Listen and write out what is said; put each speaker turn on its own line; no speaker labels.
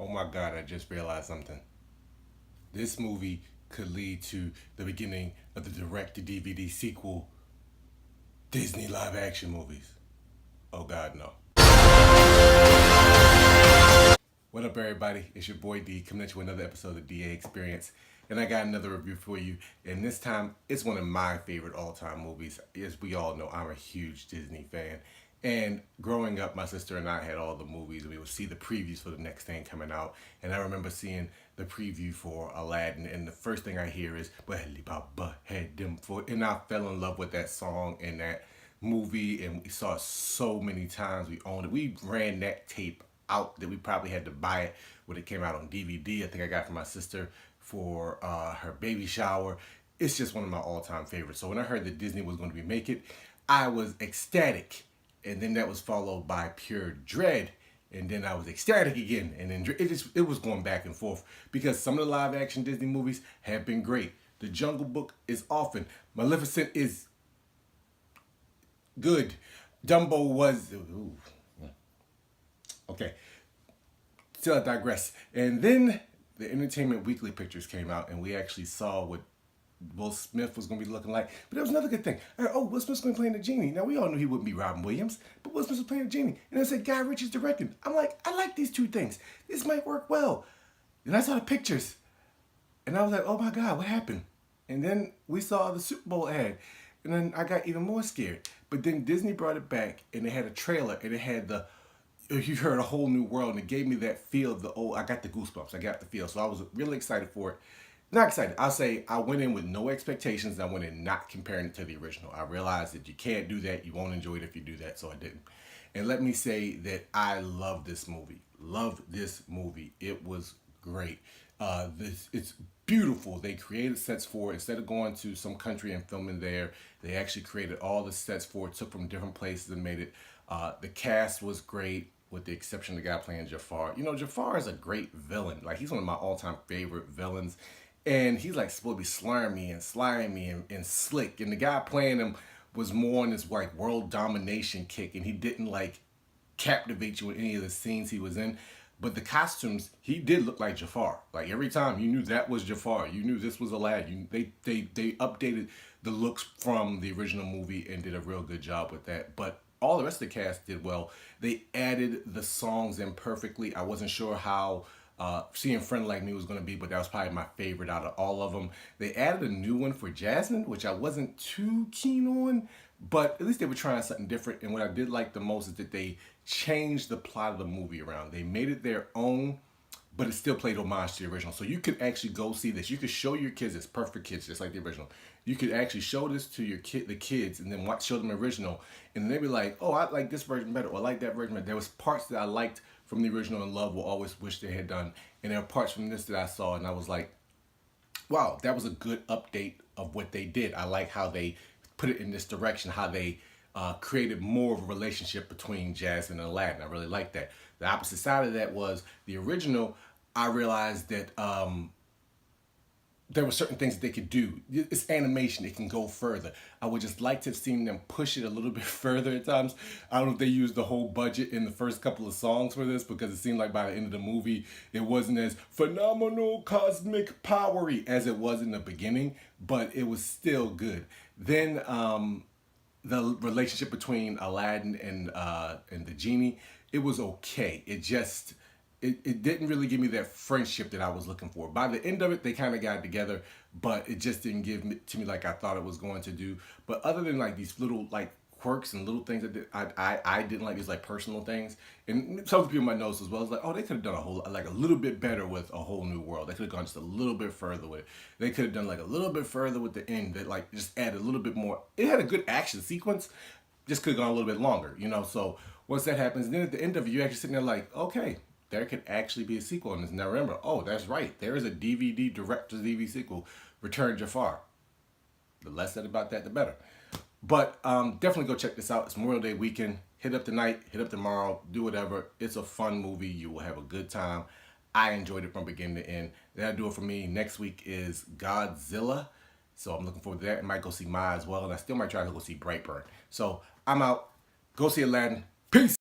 Oh my God, I just realized something. This movie could lead to the beginning of the direct to DVD sequel Disney live action movies. Oh God, no. What up, everybody? It's your boy D coming at you with another episode of DA Experience. And I got another review for you. And this time, it's one of my favorite all time movies. As we all know, I'm a huge Disney fan. And growing up, my sister and I had all the movies. We would see the previews for the next thing coming out. And I remember seeing the preview for Aladdin. And the first thing I hear is, and I fell in love with that song and that movie. And we saw it so many times. We owned it. We ran that tape out that we probably had to buy it when it came out on DVD. I think I got it from my sister for her baby shower. It's just one of my all-time favorites. So when I heard that Disney was going to remake it, I was ecstatic. And then that was followed by pure dread. And then I was ecstatic again. And then it was going back and forth because some of the live action Disney movies have been great. The Jungle Book is often. Maleficent is good. Dumbo was... Ooh. Okay, still I digress. And then the Entertainment Weekly pictures came out, and we actually saw what Will Smith was going to be looking like. But there was another good thing. Will Smith's going to be playing the genie. Now, we all knew he wouldn't be Robin Williams, but Will Smith was playing the genie. And I said, Guy Ritchie's directing. I'm like, I like these two things. This might work well. And I saw the pictures, and I was like, oh my God, what happened? And then we saw the Super Bowl ad, and then I got even more scared. But then Disney brought it back, and they had a trailer, and it had you heard a whole new world, and it gave me that feel of the old. I got the goosebumps. I got the feel. So I was really excited for it. Not excited. I'll say I went in with no expectations. I went in not comparing it to the original. I realized that you can't do that. You won't enjoy it if you do that. So I didn't. And let me say that I love this movie. Love this movie. It was great. It's beautiful. They created sets for it. Instead of going to some country and filming there, they actually created all the sets for it, took from different places and made it. The cast was great, with the exception of the guy playing Jafar. You know, Jafar is a great villain. Like, he's one of my all-time favorite villains. And he's like supposed to be slimy and slimy and slick. And the guy playing him was more on this like world domination kick, and he didn't like captivate you in any of the scenes he was in. But the costumes, he did look like Jafar. Like, every time you knew that was Jafar. You knew this was Aladdin. They updated the looks from the original movie and did a real good job with that. But all the rest of the cast did well. They added the songs in perfectly. I wasn't sure how Seeing Friend Like Me was going to be, but that was probably my favorite out of all of them. They added a new one for Jasmine, which I wasn't too keen on, but at least they were trying something different. And what I did like the most is that they changed the plot of the movie around. They made it their own, but it still played homage to the original. So you could actually go see this. You could show your kids, it's perfect kids, just like the original. You could actually show this to the kids, and then show them the original, and they'd be like, "Oh, I like this version better, or I like that version better." There was parts that I liked from the original and love will always wish they had done, and there are parts from this that I saw, and I was like, "Wow, that was a good update of what they did." I like how they put it in this direction, how they created more of a relationship between Jasmine and Aladdin. I really like that. The opposite side of that was the original. I realized that there were certain things that they could do. It's animation, it can go further. I would just like to have seen them push it a little bit further at times. I don't know if they used the whole budget in the first couple of songs for this, because it seemed like by the end of the movie, it wasn't as phenomenal cosmic powery as it was in the beginning, but it was still good. Then the relationship between Aladdin and the genie, it was okay. It didn't really give me that friendship that I was looking for. By the end of it, they kind of got together, but it just didn't give to me like I thought it was going to do. But other than like these little like quirks and little things that I didn't like, these like personal things, and some people might notice as well. It's like, oh, they could have done a little bit better with A Whole New World. They could have gone just a little bit further with it. They could have done like a little bit further with the end. That like just added a little bit more. It had a good action sequence, just could have gone a little bit longer, you know. So once that happens, then at the end of it, you're actually sitting there like, okay, there could actually be a sequel on this. Now remember, oh, that's right, there is a DVD direct-to-DVD sequel, Return Jafar. The less said about that, the better. But definitely go check this out. It's Memorial Day weekend. Hit up tonight, hit up tomorrow, do whatever. It's a fun movie. You will have a good time. I enjoyed it from beginning to end. That'll do it for me. Next week is Godzilla. So I'm looking forward to that. I might go see Maya as well. And I still might try to go see Brightburn. So I'm out. Go see Aladdin. Peace.